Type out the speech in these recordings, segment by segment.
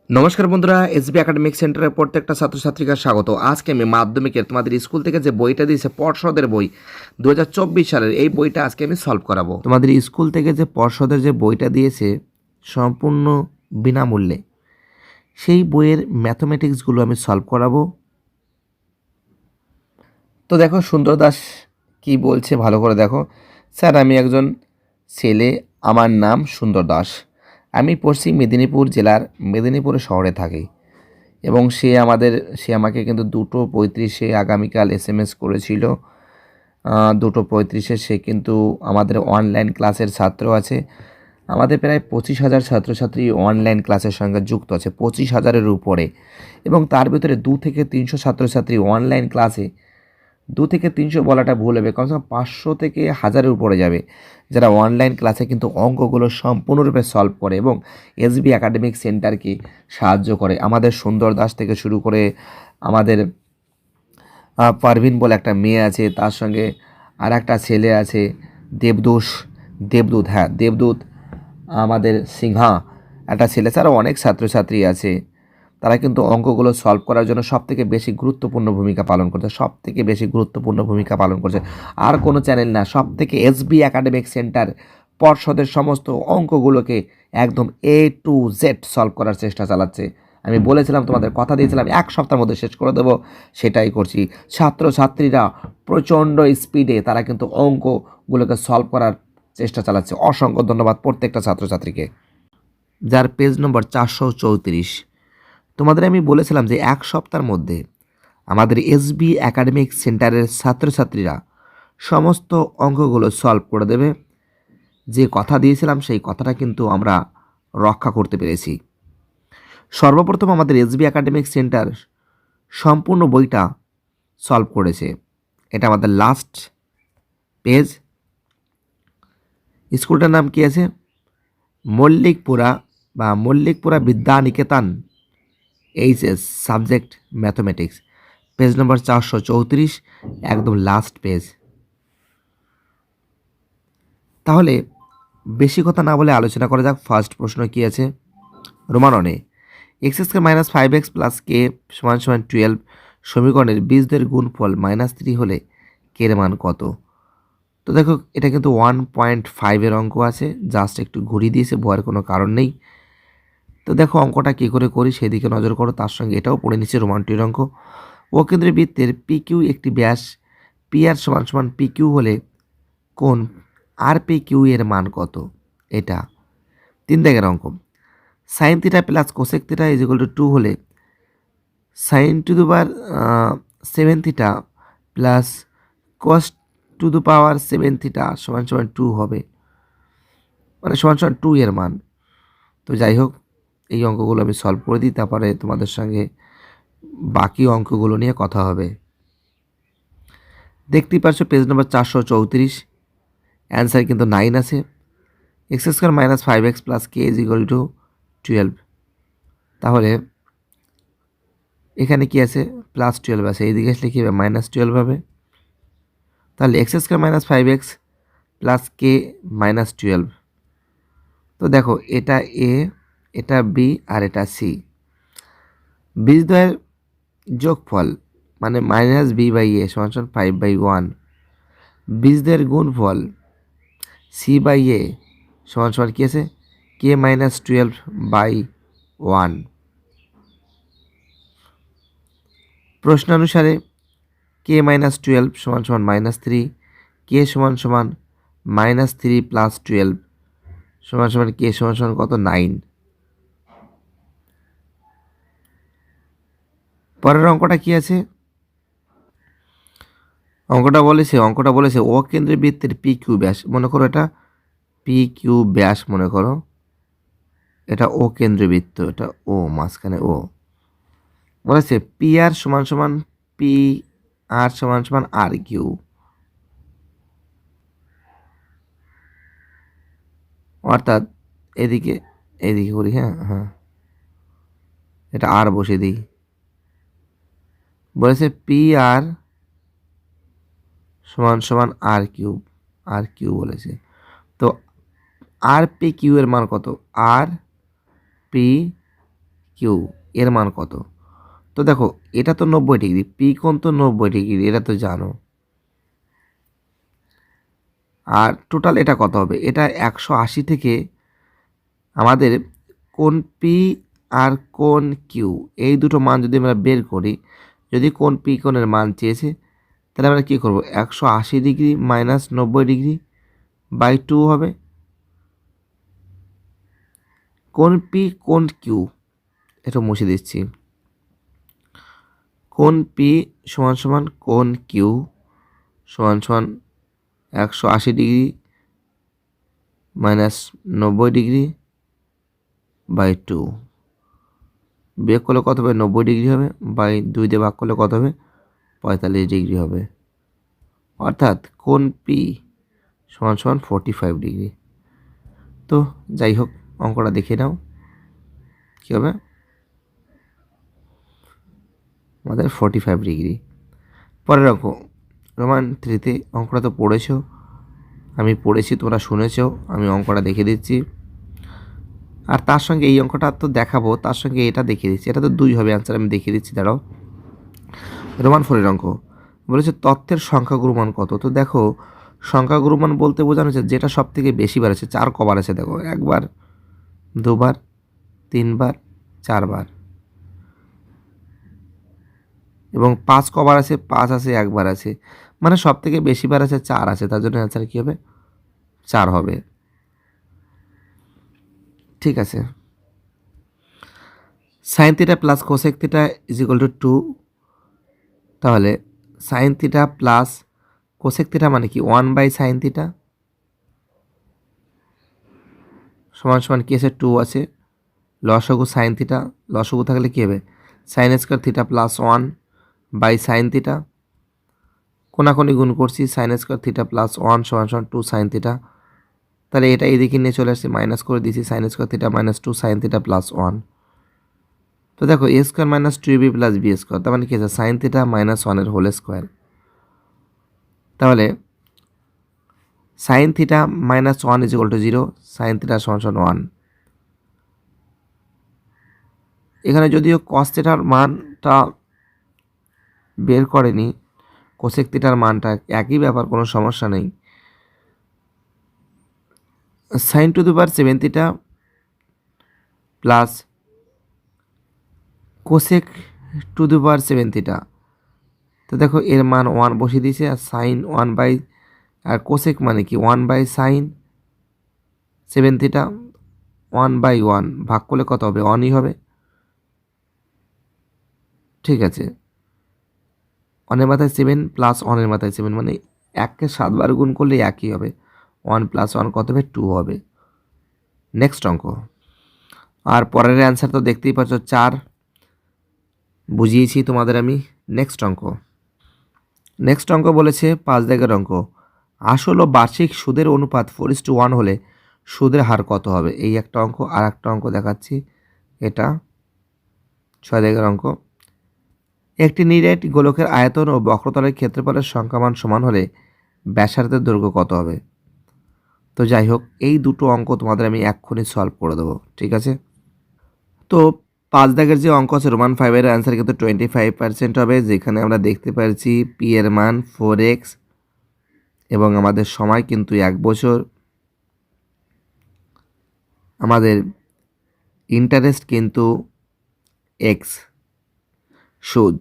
নমস্কার বন্ধুরা, SB academic সেন্টারের প্রত্যেকটা ছাত্রছাত্রীকে স্বাগত। আজকে আমি মাধ্যমিকের তোমাদের স্কুল থেকে যে বইটা দিয়েছে পর্ষদের বই 2024 সালের, এই বইটা আজকে আমি সলভ করাবো। তোমাদের স্কুল থেকে যে পর্ষদের যে বইটা দিয়েছে সম্পূর্ণ বিনামূল্যে, সেই বইয়ের ম্যাথমেটিক্সগুলো আমি সলভ করাবো। তো দেখো সুন্দর দাস কি বলছে, ভালো করে দেখো। স্যার, আমি একজন ছেলে, আমার নাম সুন্দর দাস। আমি পশ্চিম মেদিনীপুর জেলার মেদিনীপুর শহরে থাকি এবং সে আমাকে কিন্তু 2:35 আগামীকাল এসএমএস করেছিল। 2:35 সে কিন্তু আমাদের অনলাইন ক্লাসের ছাত্র আছে। আমাদের প্রায় 25,000 ছাত্রছাত্রী অনলাইন ক্লাসের সঙ্গে যুক্ত আছে, 25,000-এর উপরে। এবং তার ভিতরে 2 থেকে 300 ছাত্রছাত্রী অনলাইন ক্লাসে, 2 থেকে 300 বলাটা ভুল হবে, কমসে কম 500 থেকে 1000-এর উপরে যাবে, যারা অনলাইন ক্লাসে কিন্তু অঙ্কগুলো সম্পূর্ণরূপে সলভ করে এবং এসবি একাডেমিক সেন্টারকে সাহায্য করে। আমাদের সুন্দর দাস থেকে শুরু করে আমাদের পারভিন বলে একটা মেয়ে আছে, তার সঙ্গে আর একটা ছেলে আছে দেবদূত, আমাদের সিংহা একটা ছেলে, ছাড়াও অনেক ছাত্রছাত্রী আছে। তারা কিন্তু অঙ্কগুলো সলভ করার জন্য সবথেকে বেশি গুরুত্বপূর্ণ ভূমিকা পালন করছে। আর কোনো চ্যানেল না, সবথেকে এসবি একাডেমিক সেন্টার পর্ষদের সমস্ত অঙ্কগুলোকে একদম A to Z সলভ করার চেষ্টা চালাচ্ছে। আমি বলেছিলাম, তোমাদের কথা দিয়েছিলাম 1 সপ্তাহের মধ্যে শেষ করে দেবো, সেটাই করছি। ছাত্রছাত্রীরা প্রচণ্ড স্পিডে তারা কিন্তু অঙ্কগুলোকে সলভ করার চেষ্টা চালাচ্ছে। অসংখ্য ধন্যবাদ প্রত্যেকটা ছাত্রছাত্রীকে। যার পেজ নম্বর 434। তোমাদের আমি বলেছিলাম যে 1 সপ্তাহের মধ্যে আমাদের এসবি একাডেমিক সেন্টারের ছাত্রছাত্রীরা সমস্ত অঙ্কগুলো সলভ করে দেবে। যে কথা দিয়েছিলাম সেই কথাটা কিন্তু আমরা রক্ষা করতে পেরেছি। সর্বপ্রথম আমাদের এসবি একাডেমিক সেন্টার সম্পূর্ণ বইটা সলভ করেছে। এটা আমাদের লাস্ট পেজ। স্কুলটার নাম কি আছে? Mallikpura Vidyaniketan, HS, subject mathematics. Page number 434, একদম লাস্ট পেজ। তাহলে বেশি কথা না বলে আলোচনা করা যাক। ফার্স্ট প্রশ্ন কি আছে? রোমাননে x² - 5x + k = 12 সমীকরণের বীজদের গুণফল -3 হলে k এর মান কত? তো দেখো, এটা কিন্তু 1.5-এর অঙ্ক আছে, জাস্ট একটু ঘুরিয়ে দিয়েছে, ভয়ের কোনো কারণ নেই। তো দেখো অঙ্কটা কী করে করি সেদিকে নজর করো। তার সঙ্গে এটাও পড়ে নিচ্ছে, রোমান্টির অঙ্ক। ও কেন্দ্রের বৃত্তের PQ একটি ব্যাস PR = PQ হলে কোন RPQ এর মান কত? এটা 3 দাগের অঙ্ক। sin θ + cosec θ = 2 হলে sin to the power 7 θ plus cos to the power 7 θ = 2 হবে, মানে = 2 এর মান। তো যাই হোক, এই অঙ্কগুলো আমি সলভ করে দিই, তারপরে তোমাদের সঙ্গে বাকি অঙ্কগুলো নিয়ে কথা হবে। দেখতেই পাচ্ছ পেজ নম্বর 434, অ্যান্সার কিন্তু 9 আছে। x² - 5x + k = 12। তাহলে এখানে কি আছে? +12 আছে, এইদিকে আসলে কী হবে? -12 হবে। তাহলে x² - 5x + k - 12। তো দেখো, এটা A, এটা B আর এটা C। বীজদ্বয়ের যোগফল মানে -b/a = 5/1। বীজদের গুণফল c/a = কি আছে? k - 12/1। প্রশ্নানুসারে k - 12 = -3, k = -3 + 12 = k = কত? 9। পরের অঙ্কটা কি আছে? অঙ্কটা বলেছে ও কেন্দ্রের বৃত্তের PQ ব্যাস, মনে করো এটা PQ ব্যাস, মনে করো এটা ও কেন্দ্রবৃত্ত, এটা ও, মাঝখানে ও। বলেছে PR = PR = RQ। অর্থাৎ এদিকে করি, হ্যাঁ হ্যাঁ, এটা আর বসিয়ে দিই। বলেছে PR = RQ বলেছে। তো RPQ এর মান কত? RPQ কিউ এর মান কত? তো দেখো এটা তো 90 ডিগ্রি, পি কোণ তো 90 ডিগ্রি, এটা তো জানো। আর টোটাল এটা কত হবে? এটা 180 থেকে আমাদের কোণ পি আর কোণ কিউ এই দুটো মান যদি আমরা বের করি, যদি কোণ পি কোণের মান চেয়েছে, তাহলে আমরা কী করবো? 180 ডিগ্রি মাইনাস 90 ডিগ্রি বাই 2 হবে। কোণ পি কোণ কিউ এটা মুছে দিচ্ছি। কোণ পি সমান সমান কোণ কিউ সমান সমান 180 ডিগ্রি মাইনাস 90 ডিগ্রি বাই 2। বিয়োগ করলে কত হবে? 90 ডিগ্রি হবে, বাই 2 দিয়ে ভাগ করলে কত হবে? 45 ডিগ্রি হবে। অর্থাৎ কোণ পি সমান সমান 45 ডিগ্রি। তো যাই হোক, অঙ্কটা দেখে নাও কী হবে। আমাদের 45 ডিগ্রি। পরের অঙ্ক রোমান 3-তে অঙ্কটা তো পড়েছ, আমি পড়েছি, তোমরা শুনেছ, আমি অঙ্কটা দেখে দিচ্ছি। আর তার সঙ্গে এই অঙ্কটা তো দেখাবো, তার সঙ্গে এটা দেখিয়ে দিচ্ছি। এটা তো 2 হবে অ্যান্সার, আমি দেখিয়ে দিচ্ছি, দাঁড়াও। রোমান 4-এর অঙ্ক বলেছে তথ্যের সংখ্যাগুরুমান কত? তো দেখো সংখ্যাগুরুমান বলতে বোঝানো হচ্ছে যেটা সব থেকে বেশি বার আছে। 4 কবার আছে দেখো? 1 বার, 2 বার, 3 বার, 4 বার। এবং 5 কবার আছে? 5 আছে, 1 বার আছে, মানে সব থেকে বেশি বার আছে 4 আছে, তার জন্য অ্যান্সার কী হবে? 4 হবে। ঠিক আছে। Sine theta plus cosec theta is equal two 2। তাহলে sine theta plus cosec theta মানে কি? 1/sin থিটা সমান সমান কি আছে? 2 আছে। লসাগু সাইন থিটা, লসাগু থাকলে কী হবে? Sign square theta plus 1/sin theta. কোনাকুনি গুণ করছি, সাইন স্কোয়ার থিটা প্লাস 1 সমান সমান 2sin থিটা। তাহলে এটা এদিকে নিয়ে চলে আসছে, মাইনাস করে দিয়েছি, sine square theta minus 2sin theta plus 1। তো দেখো a square minus 2ab plus B square, তার মানে কি আছে? সাইন থিটা মাইনাস 1-এর হোল স্কোয়ার। তাহলে sine theta minus 1 is equal to 0, sine theta সমান সমান 1। এখানে যদিও কস থিটার মানটা বের করেনি, কোসেক থিটার মানটা একই ব্যাপার, কোনো সমস্যা নেই। Sine to the power 7 theta plus cosec to the power 7 theta. তো দেখো এর মান 1 বসিয়ে দিয়েছে, আর সাইন 1 বাই, আর কোসেক মানে কি? 1/sin 7 থিটা, 1/1 ভাগ করলে কত হবে? 1ই হবে। ঠিক আছে, 1-এর মাথায় 7 প্লাস 1-এর মাথায় 7, মানে 1কে 7 বার গুণ করলে একই হবে। 1 + 1 কত হবে? 2 হবে। নেক্সট অঙ্ক। আর পরের অ্যান্সার তো দেখতেই পাচ্ছ 4, বুঝিয়েছি তোমাদের আমি। নেক্সট অঙ্ক বলেছে 5 দাগের অঙ্ক, আসল ও বার্ষিক সুদের অনুপাত 4:1 হলে সুদের হার কত হবে? এই একটা অঙ্ক। আর একটা অঙ্ক দেখাচ্ছি, এটা 6 দাগের অঙ্ক। একটি নিরেট গোলকের আয়তন ও বক্রতলের ক্ষেত্রফলের সংখ্যামান সমান হলে ব্যাসার্ধের দৈর্ঘ্য কত হবে? তো যাই হোক, এই দুটো অঙ্ক তোমাদের আমি এক্ষুনি সলভ করে দেবো, ঠিক আছে? তো 5 দাগের যে অঙ্ক আছে রোমান 5-এর অ্যান্সার কিন্তু 25% হবে, যেখানে আমরা দেখতে পাচ্ছি পি এর মান 4x এবং আমাদের সময় কিন্তু 1 বছর, আমাদের ইন্টারেস্ট কিন্তু এক্স, সুদ।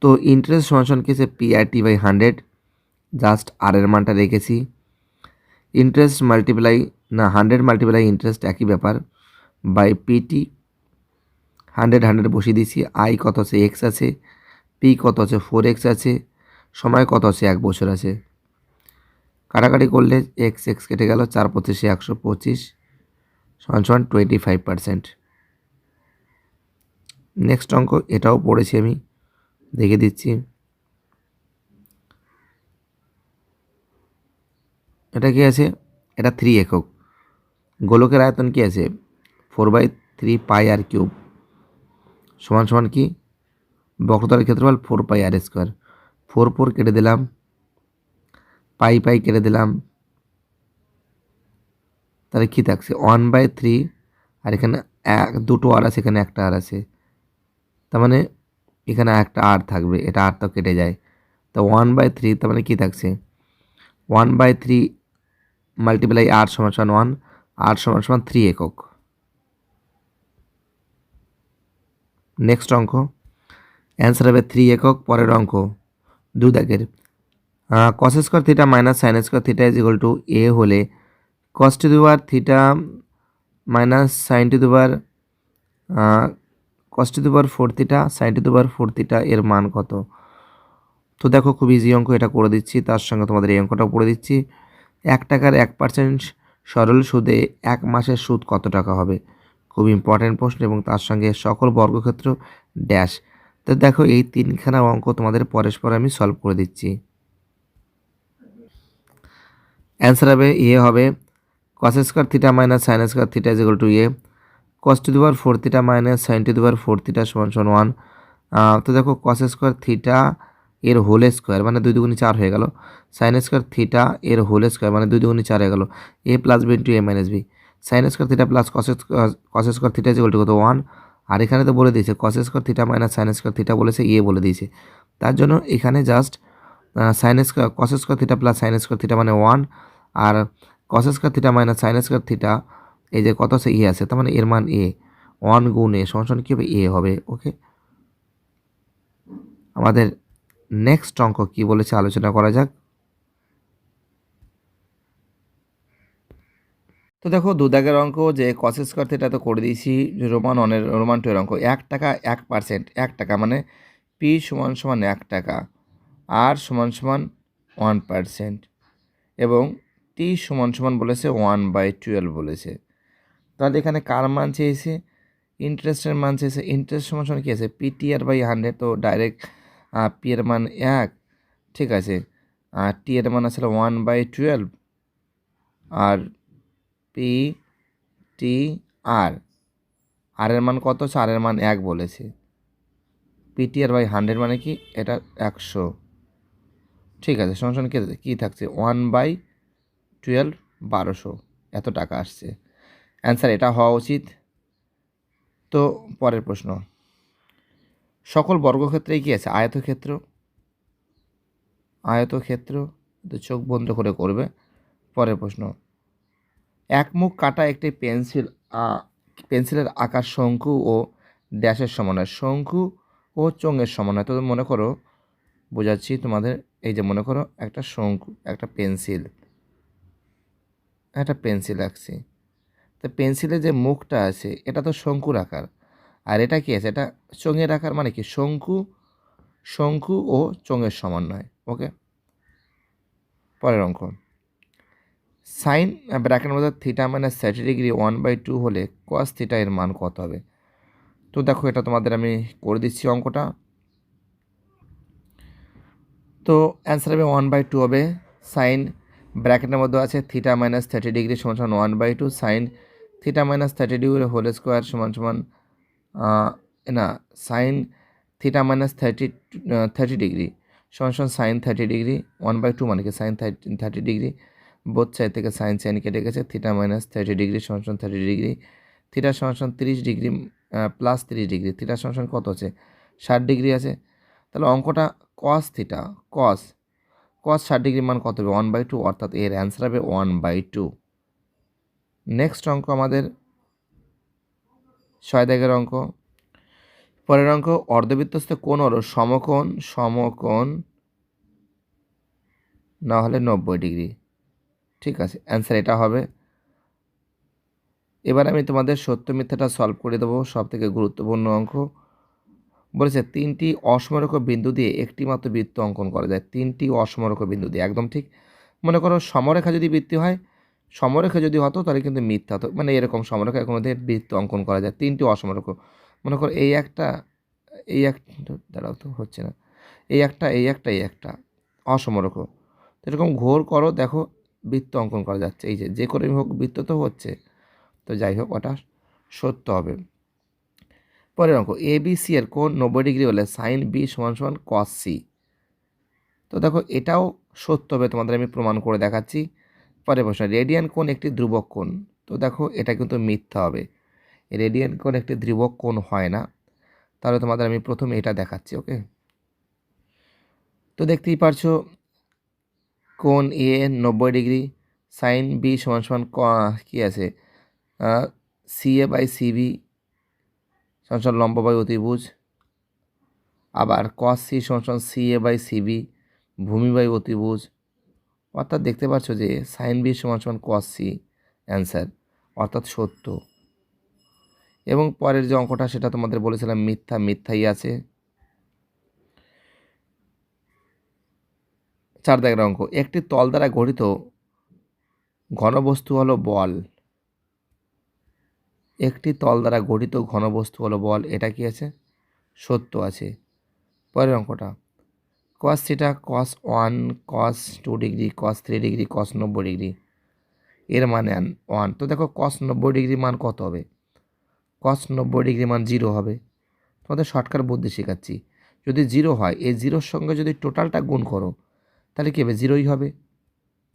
তো ইন্টারেস্ট সমান কি আছে? PRT/100, জাস্ট আর এর মানটা রেখেছি। ইন্টারেস্ট মাল্টিপ্লাই, না 100 মাল্টিপ্লাই ইন্টারেস্ট একই ব্যাপার, বাই পিটি। 100 বসিয়ে দিয়েছি। আই কত আছে? এক্স আছে। পি কত আছে? 4x আছে। সময় কত আছে? 1 বছর আছে। কাটাকাটি করলে এক্স কেটে গেল, 4×25 125 সমান সমান 25%। নেক্সট অঙ্ক, এটাও পড়েছি আমি, দেখে দিচ্ছি। এটা কি আছে? এটা 3 একক। গোলকের আয়তন কি আছে? 4/3 পাই আর কিউব সমান সমান কি? বক্রতলের ক্ষেত্রফল 4πr²। 4 কেটে দিলাম, পাই কেটে দিলাম, তাহলে কী থাকছে? 1/3, আর এখানে দুটো আর আছে, এখানে একটা আর আছে, তার মানে এখানে একটা আর থাকবে, এটা আর তো কেটে যায়। তো 1/3, তার মানে কী থাকছে 1/3 মাল্টিপ্লাই আর সমান সমান 1, আর সমান সমান 3 একক। নেক্সট অঙ্ক অ্যান্সার হবে 3 একক। পরের অঙ্ক 2 দাগের cos square theta minus sine square theta is equal to A হলে cos to the power theta minus sine to the power cos to the power 4 theta sine to the power 4 theta এর মান কত? তো দেখো খুব easy অঙ্ক, এটা করে দিচ্ছি, তার সঙ্গে তোমাদের এই অঙ্কটাও পড়ে দিচ্ছি। 1 টাকার 1% সরল সুদে 1 মাসের সুদ কত টাকা হবে? খুব ইম্পর্ট্যান্ট প্রশ্ন, এবং তার সঙ্গে সকল বর্গক্ষেত্র ড্যাশ। তো দেখো এই তিনখানা অঙ্ক তোমাদের পরস্পর আমি সলভ করে দিচ্ছি। অ্যান্সার হবে হবে cos square theta minus sine square theta is equal to A, cos to the power 4 theta minus sine to the power 4 theta সমান সমান 1। তো দেখো কস স্কোয়ার থিটা এর হোল স্কোয়ার মানে 2 দুগুণে 4 হয়ে গেল, সাইন স্কোয়ার থিটা এর হোল স্কোয়ার মানে 2 দুগুণে 4 হয়ে গেল, A plus B into A minus B, sine square theta plus cos square theta is equal to কত 1। আর এখানে তো বলে দিয়েছে cos square theta minus sine square theta বলেছে, এ বলে দিয়েছে, তার জন্য এখানে just sine square cos square theta plus sine square theta মানে 1, আর cos square theta minus sine square theta এই যে কত আছে আছে, তার মানে এর মান এ, 1 গুণ এ সমান কী হবে এ হবে। ওকে, আমাদের নেক্সট অঙ্ক কি বলেছে আলোচনা করা যাক। তো দেখো 2 দাগের অঙ্ক যে কস স্কোয়ার থিটা তো করে দিয়েছি, রোমান 2 এর অঙ্ক 1 টাকা 1%, 1 টাকা মানে পি সমান সমান 1 টাকা, আর সমান সমান 1%, এবং টি সমান সমান বলেছে 1/12 বলেছে। তাহলে এখানে কার মান চেয়েছে? ইন্টারেস্টের মান চেয়েছে। ইন্টারেস্ট সমান সমান কী আছে PTR/100, তো ডাইরেক্ট পি এর মান 1, ঠিক আছে, আর টি এর মান আসলে 1/12, আর PTR আর এর মান কত? আর এর মান 1 বলেছে। PTR/100 মানে কি? এটা 100, ঠিক আছে, সমান সমান কী থাকছে 1/12, 1200, এত টাকা আসছে। অ্যান্সার এটা হওয়া উচিত। তো পরের প্রশ্ন, সকল বর্গক্ষেত্রেই কি আছে আয়তক্ষেত্র, আয়তক্ষেত্র তো চোখ বন্ধ করে করবে। পরের প্রশ্ন, এক মুখ কাটা একটি পেন্সিলের আকার শঙ্কু ও ড্যাশের সমান হয়, শঙ্কু ও চোঙের সমান হয়। তো মনে করো, বোঝাচ্ছি তোমাদের, এই যে মনে করো একটা শঙ্কু, একটা পেন্সিল আঁকছি, তো পেন্সিলের যে মুখটা আছে এটা তো শঙ্কুর আকার, আর এটা কি আছে? এটা চোঙের আকার, মানে কি শঙ্কু ও চোঙের সমন্বয়। ওকে, পরের অঙ্ক, সাইন ব্র্যাকেটের মধ্যে থিটা মাইনাস 30° 1/2 হলে কস থিটা এর মান কত হবে? তো দেখো এটা তোমাদের আমি করে দিচ্ছি অঙ্কটা। তো অ্যান্সার হবে 1/2 হবে। সাইন ব্র্যাকেটের মধ্যে আছে থিটা মাইনাস 30° সমান সমান 1/2, sine theta minus 30° whole square সমান সমান না, সাইন থিটা মাইনাস 30° সমান সমান সাইন 30°, 1/2 মানে কি সাইন 30°, বোথ সাইড থেকে সাইন কেটে গেছে, থিটা মাইনাস 30° সমান সমান 30°, থিটা সমান সমান 30° প্লাস 30°, থিটা সমান সমান কত আছে 60° আছে। তাহলে অঙ্কটা কস থিটা কস 60° মান কত হবে 1/2, অর্থাৎ এর অ্যান্সার হবে 1/2। নেক্সট অঙ্ক আমাদের 6 দাগের অঙ্ক। পরের অঙ্ক, অর্ধবৃত্তস্থ কোণ হলো সমকোণ না হলে 90°, ঠিক আছে, অ্যান্সার এটা হবে। এবার আমি তোমাদের সত্য মিথ্যাটা সলভ করে দেবো, সব থেকে গুরুত্বপূর্ণ অঙ্ক। বলেছে 3টি অসমরেখ বিন্দু দিয়ে একটি মাত্র বৃত্ত অঙ্কন করা যায়, 3টি অসমরেখ বিন্দু দিয়ে, একদম ঠিক। মনে করো সমরেখা যদি বৃত্তি হয়, সমরেখা যদি হতো তাহলে কিন্তু মিথ্যা হতো, মানে এরকম সমরেখা কোনো দিয়ে বৃত্ত অঙ্কন করা যায়, 3টি অসমরেখ। মনে করো এই একটা দাঁড়াও, তো হচ্ছে না, এই একটা অসমরেখ, তো এরকম ঘোর করো, দেখো বৃত্ত অঙ্কন করা যাচ্ছে, এই যে করে হোক বৃত্ত তো হচ্ছে। তো যাই হোক, ওটা সত্য হবে। পরের অঙ্ক, ABC এর কোণ 90° হলে সাইন বি সমান সমান কস সি। তো দেখো এটাও সত্য হবে, তোমাদের আমি প্রমাণ করে দেখাচ্ছি। পরের প্রশ্ন, রেডিয়ান কোণ একটি ধ্রুবক কোণ। তো দেখো এটা কিন্তু মিথ্যা হবে, রেডিয়ান কোণ একটি ধ্রুবক কোণ হয় না। তাহলে তোমাদের আমি প্রথমে এটা দেখাচ্ছি। ওকে, তো দেখতেই পারছো কোণ এ 90 ডিগ্রি, সাইন বি সমান সমান কী আছে সি এ বাই সিবি সমান সমান লম্ব বাই অতিভুজ, আবার কস সি সমান সমান সি এ বাই সিবি ভূমি বাই অতিভুজ। অর্থাৎ দেখতে পাচ্ছ যে সাইন বি সমান সমান কস সি অ্যান্সার, অর্থাৎ সত্য। এবং পরের যে অঙ্কটা সেটা তোমাদের বলেছিলাম মিথ্যাই আছে। 4 দাগের অঙ্ক, একটি তল দ্বারা গঠিত ঘনবস্তু হলো বল। একটি তল দ্বারা গঠিত ঘনবস্তু হলো বল, এটা কি আছে? সত্য আছে। পরের অঙ্কটা, কস থিটা কস 1 কস 2 ডিগ্রি কস 3 ডিগ্রি কস 90 ডিগ্রি এর মানে 1। তো দেখো কস 90 ডিগ্রি মান কত হবে? কস 90 ডিগ্রি মান 0 হবে। তোমাদের শর্টকাট বুদ্ধি শেখাচ্ছি। যদি 0 হয়, এই 0-র সঙ্গে যদি টোটালটা গুণ করো তাহলে কী হবে? 0ই হবে।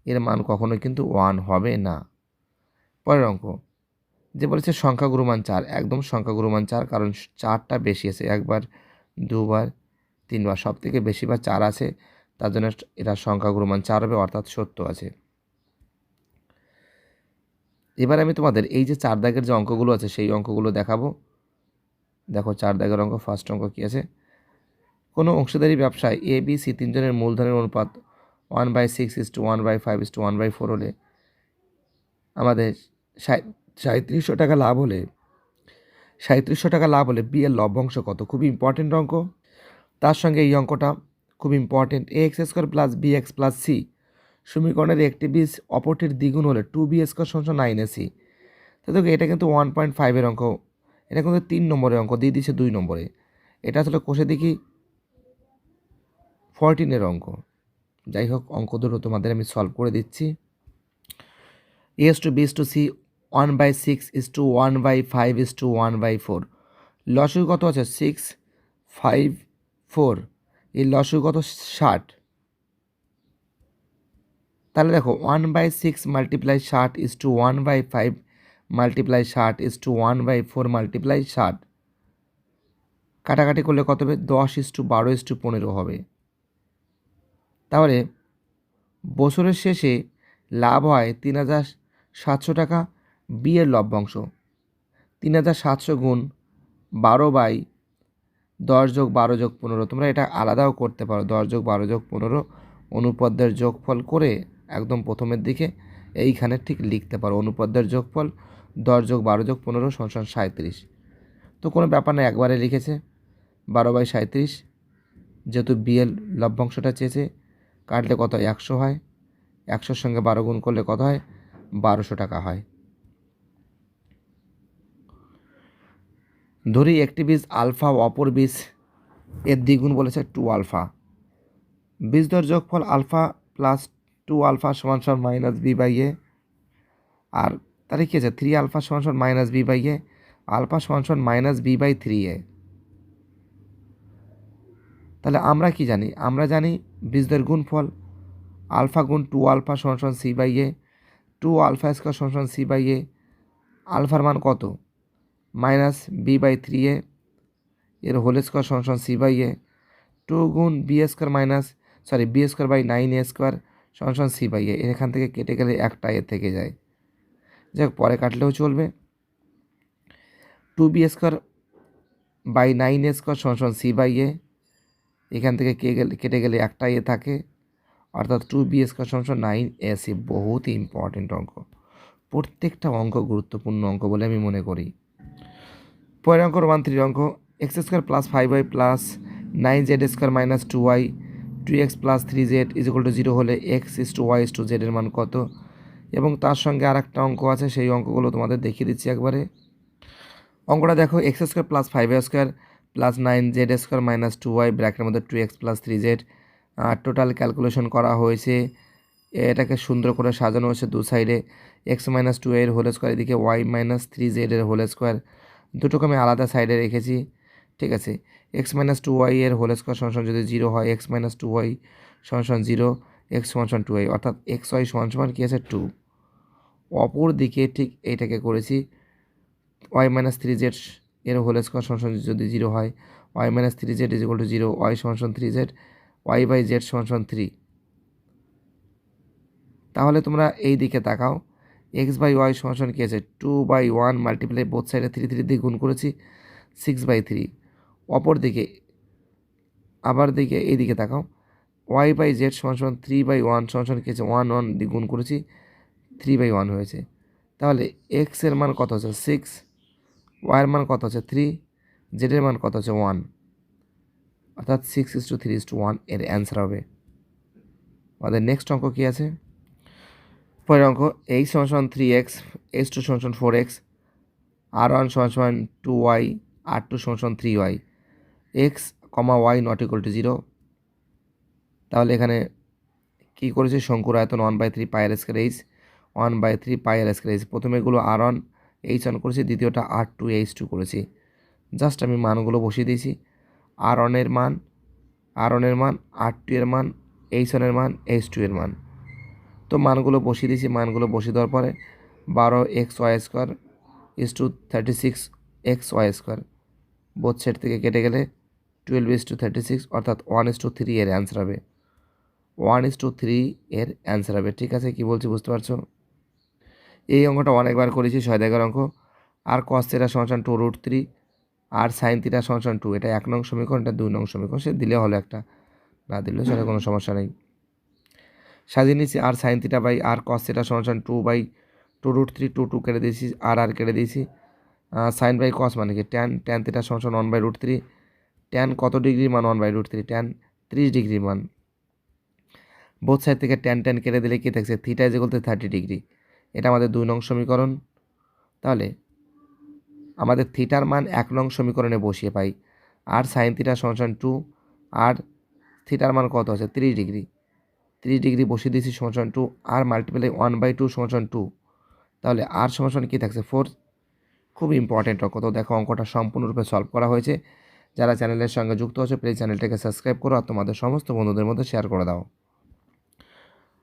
এর মান কখনোই কিন্তু 1 হবে না। পরের অঙ্ক, যে বলেছে সংখ্যাগুরু মান 4, একদম সংখ্যাগুরু মান 4, কারণ 4টা বেশি আছে, 1বার 2বার 3বার, সব থেকে বেশিবার 4 আছে, তার জন্য এটা সংখ্যাগুরু মান 4 হবে, অর্থাৎ সত্য আছে। এবার আমি তোমাদের এই যে 4 দাগের যে অঙ্কগুলো আছে সেই অঙ্কগুলো দেখাবো। দেখো 4 দাগের অঙ্ক, ফার্স্ট অঙ্ক কী আছে? কোনো অংশীদারি ব্যবসায় এ বি সি তিনজনের মূলধনের অনুপাত 1/6:1/5:1/4 হলে আমাদের 3700 টাকা লাভ হলে 3700 টাকা লাভ হলে বি এর লভ্যাংশ কত? খুবই ইম্পর্টেন্ট অঙ্ক। তার সঙ্গে এই অঙ্কটা খুব important. A X square plus B X plus C সমীকরণের একটি বীজ অপরটির দ্বিগুণ হলে 2b স্কোয়ার সমান 9ac। তো দেখো এটা কিন্তু 1.5-এর অঙ্ক, এটা কিন্তু 3 নম্বরের অঙ্ক, দিয়ে দিচ্ছে 2 নম্বরে। এটা আসলে কষে দেখি 14-এর অঙ্ক। যাই হোক, অঙ্ক দুটো তোমাদের আমি সলভ করে দিচ্ছি। a:b:c 1/6:1/5:1/4 লসাগু কত আছে? 6, 5, 4, এই লসাগু কত? 60। তাহলে দেখো 1/6 মাল্টিপ্লাই 60:1/5 মাল্টিপ্লাই 60:1/4 মাল্টিপ্লাই 60, কাটাকাটি করলে কত হবে? 10:12:15 হবে। তাহলে বছরের শেষে লাভ হয় 3700 টাকা। বি এর লভ্যাংশ 3700 গুণ 12/10+12+15। তোমরা এটা আলাদাও করতে পারো, 10+12+15 অনুপাদ্যের যোগফল করে একদম প্রথমের দিকে এইখানে ঠিক লিখতে পারো, অনুপাদ্যের যোগফল 10+12+15 = 37। তো কোনো ব্যাপার না, একবারে লিখেছে 12/37। যেহেতু বি এর লভ্যাংশটা চেয়েছে, কাটলে কত হয়? 100 হয়। 100-র সঙ্গে 12 গুণ করলে কত হয়? 1200 টাকা হয়। ধরি একটি বীজ আলফা, অপর বীজ এর দ্বিগুণ বলেছে 2 আলফা। বীজদ্বয়ের যোগফল আলফা প্লাস 2 আলফা সমান সমান মাইনাস বি বাই এ। আর তাহলে কী আছে? 3 আলফা সমান সমান minus b by a, alpha সমান সমান মাইনাস বি বাই 3a। তাহলে আমরা কি জানি? আমরা জানি বীজদ্বয়ের গুণফল আলফা গুণ 2 আলফা সমান সমান c by a, 2 alpha square সমান সমান সি বাই এ। আলফার মান কত? মাইনাস বি বাই 3a এর হোল স্কোয়ার সমান সমান সি বাই এ। 2 গুণ b square b square by 9a square সমান সমান সি বাই এ। এখান থেকে কেটে গেলে একটা এ থেকে যায়, যাই হোক পরে কাটলেও চলবে। 2b square by 9a square সমান সমান সি বাই এ, এখান থেকে কেটে গেলে একটা এ থাকে, অর্থাৎ 2b স্কোয়ার সমান সমান 9ac। বহুত ইম্পর্টেন্ট অঙ্ক, প্রত্যেকটা অঙ্ক গুরুত্বপূর্ণ অঙ্ক বলে আমি মনে করি। পরের অঙ্ক রোমান 3 অঙ্ক, x square plus 5y plus 9z square minus 2y 2x plus 3z = 0 হলে x:y:z এর মান কত? এবং তার সঙ্গে আর একটা অঙ্ক আছে, সেই অঙ্কগুলো তোমাদের দেখিয়ে দিচ্ছি একবারে। অঙ্কটা দেখো, x square plus 5y square plus 9z square minus 2y ব্র্যাকেটের মধ্যে 2x plus 3z। Total calculation করা হয়েছে, এটাকে সুন্দর করে সাজানো হয়েছে দু সাইডে। x-2 এর হোল স্কোয়ার, এদিকে y-3z এর হোল স্কোয়ার, দুটোকে আমি আলাদা সাইডে রেখেছি। ঠিক আছে, x-2y এর হোল স্কোয়ার সমান যদি 0 হয়, x-2y সমান 0, x সমান 2y, অর্থাৎ xy সমান কী আছে? 2। অপর দিকে ঠিক এইটাকে করেছি ওয়াই মাইনাস থ্রি জেড এর হোল স্কোয়ার সমান যদি 0 হয়, Y minus three Z is equal to 0, Y সমান three Z, Y by Z সমান 3। তাহলে তোমরা এই দিকে তাকাও, এক্স বাই ওয়াই সমান কী আছে 2/1 মাল্টিপ্লাই বোথ সাইডে 3 দিয়ে গুণ করেছি 6/3। অপর দিকে আবার দিকে এই দিকে তাকাও, ওয়াই বাই জেড সমান 3/1 সমান কী আছে 1 দিয়ে গুণ করেছি 3/1 হয়েছে। তাহলে এক্সের মান কত হচ্ছে 6, ওয়াইয়ের মান কত হচ্ছে 3, জেডের মান কত হচ্ছে 1, অর্থাৎ 6:3:1 এর অ্যান্সার হবে। আমাদের নেক্সট অঙ্ক কী আছে? পরের অঙ্ক, এইচ সমান 3x, h2 সমান 4x, r1 সমান 2y, r2 সমান 3y, x, y not equal to 0। তাহলে এখানে কী করেছে, শঙ্কুর আয়তন 1/3 পাই আর স্কয়ার এইচ, 1/3 পাই আর স্কয়ার এইচ। প্রথমে এগুলো r1 h1 করেছি, দ্বিতীয়টা r2 h2 করেছি। জাস্ট আমি মানগুলো বসিয়ে দিয়েছি, r1 এর মান, r2 এর মান, h1 এর মান, h2 এর মান। তো মানগুলো বসিয়ে দিয়েছি, মানগুলো বসিয়ে দেওয়ার পরে 12xy² is two 36xy², both side থেকে কেটে গেলে 12:36, অর্থাৎ 1:3 এর অ্যান্সার হবে। 1:3 এর অ্যান্সার হবে। ঠিক আছে, কি বলছি বুঝতে পারছো? এই অঙ্কটা অনেকবার করেছি, 6 দাগের অঙ্ক। আর cos θ সমান 2√3, আর sin θ সমান 2। এটা 1 নং সমীকরণ, এটা 2 নং সমীকরণ। সে দিলে হলো একটা, না দিলেও সেটা কোনো সমস্যা নেই। সাজিয়ে নিয়েছি আর sin θ বাই আর cos θ সমান 2/2√3, 2 কেটে দিয়েছি, আর কেটে দিয়েছি। সাইন বাই কস মানে কি tan θ সমান 1/√3, tan কত ডিগ্রি মান 1/√3, tan 30 ডিগ্রি মান। বোথ সাইড থেকে tan কেটে দিলে কী থাকছে, theta is equal two 30 degree. এটা আমাদের 2 নং সমীকরণ। তাহলে আমাদের থিটার মান 1 নং সমীকরণে বসিয়ে পাই, আর সাইন θ সমান 2, আর থিটার মান কত আছে 30 ডিগ্রি, 30 ডিগ্রি বসিয়ে দিয়েছি সমান 2, আর মাল্টিপ্লাই 1/2 সমান 2। তাহলে আর সমান কী থাকছে 4। খুব ইম্পর্টেন্ট অঙ্ক। তো দেখো অঙ্কটা সম্পূর্ণরূপে সলভ করা হয়েছে। যারা চ্যানেলের সঙ্গে যুক্ত হচ্ছে প্লিজ চ্যানেলটাকে সাবস্ক্রাইব করো আর তোমাদের সমস্ত বন্ধুদের মধ্যে শেয়ার করে দাও।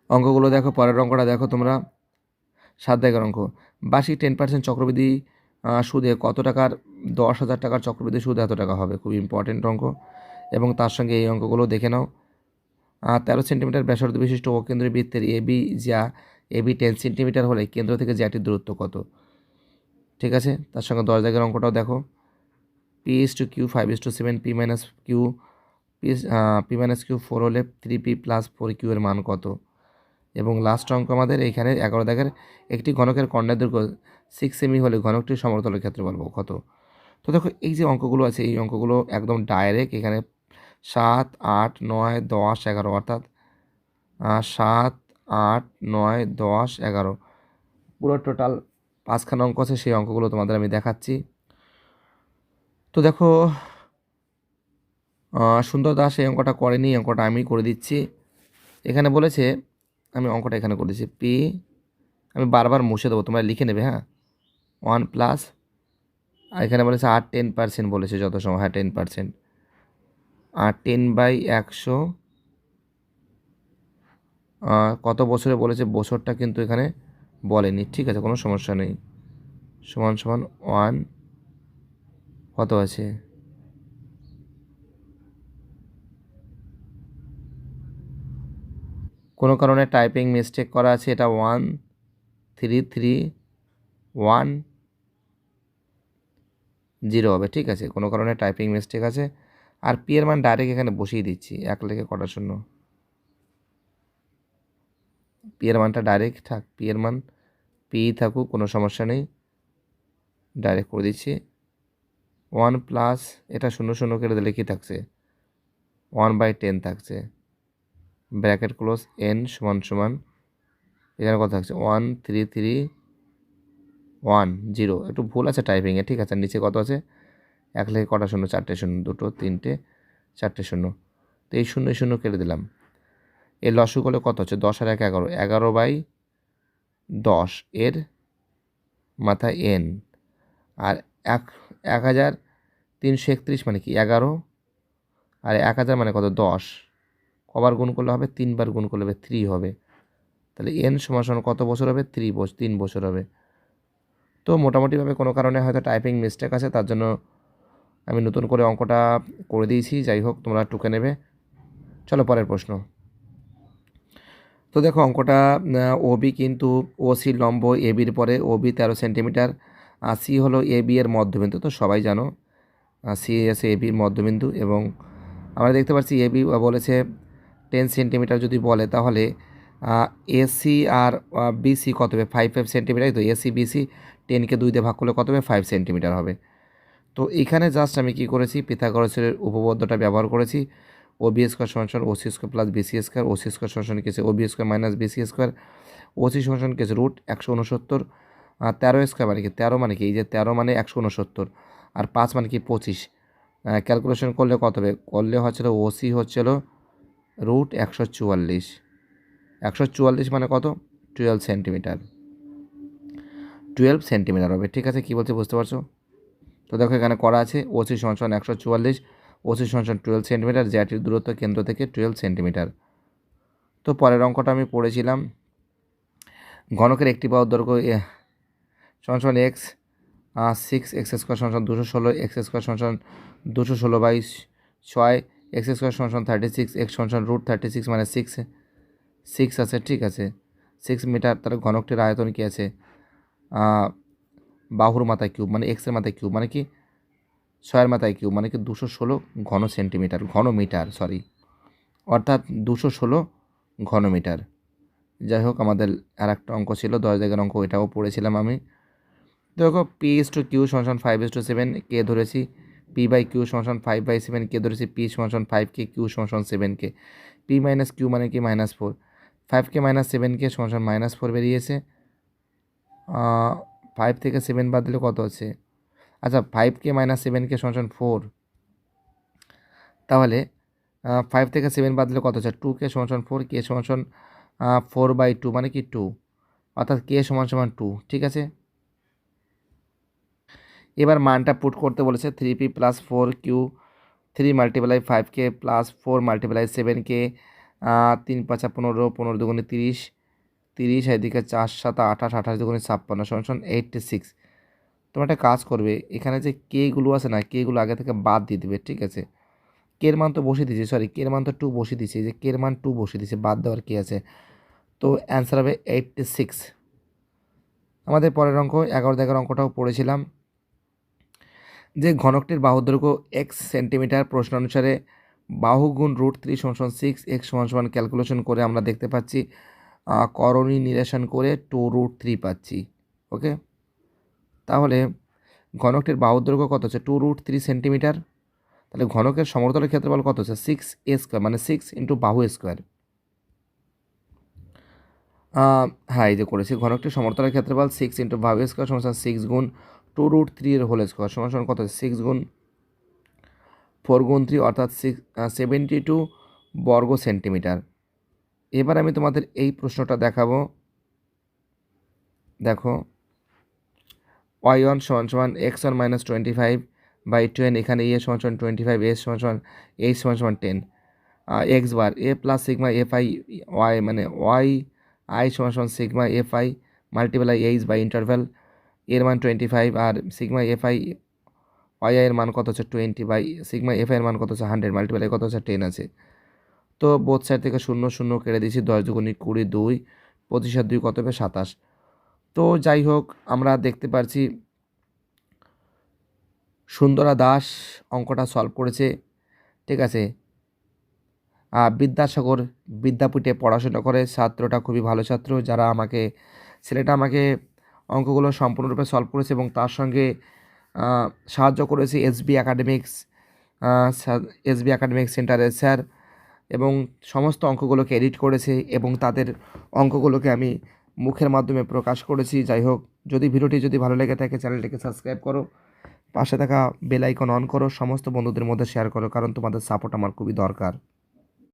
অঙ্কগুলো দেখো, পরের অঙ্কটা দেখো তোমরা, 7 দাগের অঙ্ক। বার্ষিক 10% চক্রবৃদ্ধি সুদে কত টাকার, 10,000 টাকার চক্রবৃদ্ধি সুদে এত টাকা হবে। খুব ইম্পর্টেন্ট অঙ্ক, এবং তার সঙ্গে এই অঙ্কগুলো দেখে নাও। 13 সেন্টিমিটার ব্যাসার্ধ বিশিষ্ট অকেন্দ্রীয় বৃত্তের এবি 10 সেন্টিমিটার হলে কেন্দ্র থেকে জ্যাটির দূরত্ব কত। ঠিক আছে, তার সঙ্গে 10 দাগের অঙ্কটাও দেখো। p/q 5:7, p-q 4 হলে 3p + 4q এর মান কত। এবং লাস্ট অঙ্ক আমাদের এইখানে 11 দাগের, একটি ঘনকের কর্ণের দৈর্ঘ্য 6 সেমি হলে ঘনকটির সমতলের ক্ষেত্রফল কত। তো দেখো এই যে অঙ্কগুলো আছে, এই অঙ্কগুলো একদম ডাইরেক্ট। এখানে 7, 8, 9, 10, 11, অর্থাৎ 7, 8, 9, 10, 11 পুরো টোটাল 5খানা অঙ্ক আছে। সেই অঙ্কগুলো তোমাদের আমি দেখাচ্ছি। তো দেখো সুন্দর দাস এই অঙ্কটা করেনি, অঙ্কটা আমি করে দিচ্ছি। এখানে বলেছে, আমি অঙ্কটা এখানে করে দিচ্ছি, আমি বারবার মুছে দেবো, তোমরা লিখে নেবে। হ্যাঁ, 1 প্লাস, আর এখানে বলেছে আর 10% বলেছে যত সময়, হ্যাঁ 10%, আর 10/100 কত বছরে বলেছে, বছরটা কিন্তু এখানে বলেনি। ঠিক আছে, কোনো সমস্যা নেই। সমান 1 কত আছে, কোনো কারণে টাইপিং মিস্টেক করা আছে, এটা 13310 হবে। ঠিক আছে, কোনো কারণে টাইপিং মিস্টেক আছে। আর পি এর মান ডাইরেক্ট এখানে বসিয়ে দিচ্ছি, 1 লেখে কটা শূন্য, পি এর মানটা ডাইরেক্ট থাক, পি এর মান পি থাকুক, কোনো সমস্যা নেই, ডাইরেক্ট করে দিচ্ছি। 1 প্লাস, এটা 0 কেটে দিলে কী থাকছে, 1/10 থাকছে, ব্র্যাকেট ক্লোজ, n সমান এখানে কত থাকছে 13310। একটু ভুল আছে টাইপিংয়ে। ঠিক আছে, নিচে কত আছে, 1 লেখে কটা শূন্য, 4টে শূন্য, 2, 3, 4টে শূন্য। তো এই 0 কেটে দিলাম। এর লসগু করলে কত হচ্ছে, 10 আর 1 11, 11/10 এর মাথায় n, আর 1331 মানে কি 11, আর 1000 মানে কত 10, কবার গুণ করলে হবে, 3বার গুণ করলে হবে 3 হবে। তাহলে n সমান কত বছর হবে, 3 বছর হবে। তো তো মোটামুটিভাবে কোনো কারণে হয়তো টাইপিং মিস্টেক আছে, তার জন্য আমি নতুন করে অঙ্কটা করে দিয়েছি। যাই হোক, তোমরা টুকে নেবে। চলো পরের প্রশ্ন। তো দেখো অঙ্কটা, ওবি কিন্তু ওসির লম্ব এবির পরে, ওবি 13 সেন্টিমিটার, আর সি হলো এবি এর মধ্যবিন্দু। তো সবাই জানো সি আছে এবির মধ্যবিন্দু, এবং আমরা দেখতে পাচ্ছি এবি বলেছে 10 সেন্টিমিটার যদি বলে, তাহলে এসি আর বিসি কত হবে? 5 সেন্টিমিটার। তো এসি বিসি 10কে 2 দিয়ে ভাগ করলে কত হবে? 5 সেন্টিমিটার হবে। তো এখানে জাস্ট আমি কি করেছি, পিথাগোরাসের উপপাদ্যটা ব্যবহার করেছি। ও বি স্কোয়ার সমান OC square plus BC square, OC square সমান কেছে O B square minus BC square, OC সমান কেছে রুট 169, আর 13 স্কোয়ার মানে কি? 13 মানে কি? এই যে 13 মানে 169, আর 5 মানে কি? 25। ক্যালকুলেশন করলে কত হবে? করলে হচ্ছিল ওসি হচ্ছিল রুট 144। 144 মানে কত? 12 সেন্টিমিটার। 12 সেন্টিমিটার হবে। ঠিক আছে, কী বলছে বুঝতে পারছো? তো দেখো এখানে করা আছে ওসি সমান 144, ওসি সমান 12 সেন্টিমিটার, জ্যাটির দূরত্ব কেন্দ্র থেকে 12 সেন্টিমিটার। তো পরের অঙ্কটা আমি পড়েছিলাম, ঘনকের একটি বাহুর দৈর্ঘ্য সমান এক্স 6, এক্স স্কোয়ার সমান 216, এক্স স্কোয়ার সমান 216/6, এক্স স্কোয়ার সমান 36, এক্স সমান রুট 36 মানে 6 আছে। ঠিক আছে, 6 মিটার। তার ঘনকটির আয়তন কী আছে? বাহুর মাথায় কিউব মানে এক্সের মাথায় কিউব মানে কি? 6-এর মাথায় কিউব মানে কি? 216 ঘন সেন্টিমিটার, ঘন মিটার, সরি, অর্থাৎ 216 ঘন মিটার। যাই হোক, আমাদের আর একটা অঙ্ক ছিল 10 জায়গার অঙ্ক, এটাও পড়েছিলাম আমি। দেখো P/Q সমান 5:7 কে ধরেছি, P/Q সমান 5/7 কে ধরেছি, P সমান 5K, Q সমান 7K। P মাইনাস কিউ মানে কি? -4। 5K মাইনাস 7K সমান -4 বেরিয়েছে। 5 থেকে 7 বাদ দিলে কত হচ্ছে? আচ্ছা, 5K মাইনাস 7K সমান 4। তাহলে 5 থেকে 7 বাদ দিলে কত হচ্ছে? 2K সমান 4, K সমান 4/2 মানে কি? 2, অর্থাৎ K সমান 2। ঠিক আছে, এবার মানটা পুট করতে বলেছে। 3P plus 4Q, 3 multiply 5K plus 4 multiply 7K, 3 5 15, 15 দুগুণে 30, 30, এদিকে 4 7 28, 28 দুগুণে 56 সমান 86। তোমরা একটা কাজ করবে, এখানে যে কেগুলো আছে না, কেগুলো আগে থেকে বাদ দিয়ে দেবে। ঠিক আছে, কের মান তো বসিয়ে দিয়েছি, সরি কের মান তো 2 বসিয়ে দিয়েছি, যে কের মান 2 বসিয়ে দিয়েছি, বাদ দেওয়ার কে আছে? তো অ্যান্সার হবে 86। আমাদের পরের অঙ্ক 11 অঙ্কটাও পড়েছিলাম, যে ঘনকটির বাহু দৈর্ঘ্য x সেন্টিমিটার, প্রশ্ন অনুসারে বাহু গুণ √3 সমান 6, x সমান ক্যালকুলেশন করে আমরা দেখতে পাচ্ছি করণী নিরসন করে 2√3 পাচ্ছি। ওকে, তাহলে ঘনকটির বাহু দৈর্ঘ্য কত হচ্ছে? 2√3 সেন্টিমিটার। তাহলে ঘনকের সমতলের ক্ষেত্রফল কত হচ্ছে? 6a² মানে 6 ইন্টু বাহু স্কোয়ার। হ্যাঁ, এই যে করেছি, ঘনকটির সমতলের ক্ষেত্রফল 6 ইন্টু বাহু স্কোয়ার সমান 6 গুণ 2√3 এর হোল স্কোয়ার সমান কত? 6 গুণ 4 গুণ 3, অর্থাৎ 72 বর্গ সেন্টিমিটার। এবার আমি তোমাদের এই প্রশ্নটা দেখাবো। দেখো, y1 সমান x1 মাইনাস 25/10, এখানে এ সমান 25, এস সমান এইচ সমান 10, X bar A plus sigma F I Y মানে ওয়াই আই সমান sigma F I multiply H by interval, এর মান 25, আর sigma F I Y I এর মান কত হচ্ছে? 20 বাই সিগমা এফ আই এর মান কত হচ্ছে? 100 মাল্টিপ্লাই কত হচ্ছে? 10 আছে। তো বোথ সাইড থেকে 0 0 কেটে দিয়েছি, 10 দুগুণে 20, 2 25 আর 2 কত হবে? 27। তো যাই হোক, আমরা দেখতে পাচ্ছি সুন্দরা দাস অঙ্কটা সলভ করেছে। ঠিক আছে, বিদ্যাসাগর বিদ্যাপীঠে পড়াশোনা করে, ছাত্রটা খুবই ভালো ছাত্র, ছেলেটা আমাকে অঙ্কগুলো সম্পূর্ণরূপে সলভ করেছে, এবং তার সঙ্গে সাহায্য করেছে এসবি একাডেমিক্স সেন্টারের স্যার, এবং সমস্ত অঙ্কগুলোকে এডিট করেছে, এবং তাদের অঙ্কগুলোকে আমি মুখের মাধ্যমে প্রকাশ করেছি। যাই হোক, ভিডিওটি যদি ভালো লেগে থাকে, চ্যানেলটিকে সাবস্ক্রাইব করো, পাশে থাকা বেল আইকন অন করো, সমস্ত বন্ধুদের মধ্যে শেয়ার করো, কারণ তোমাদের সাপোর্ট আমার খুবই দরকার।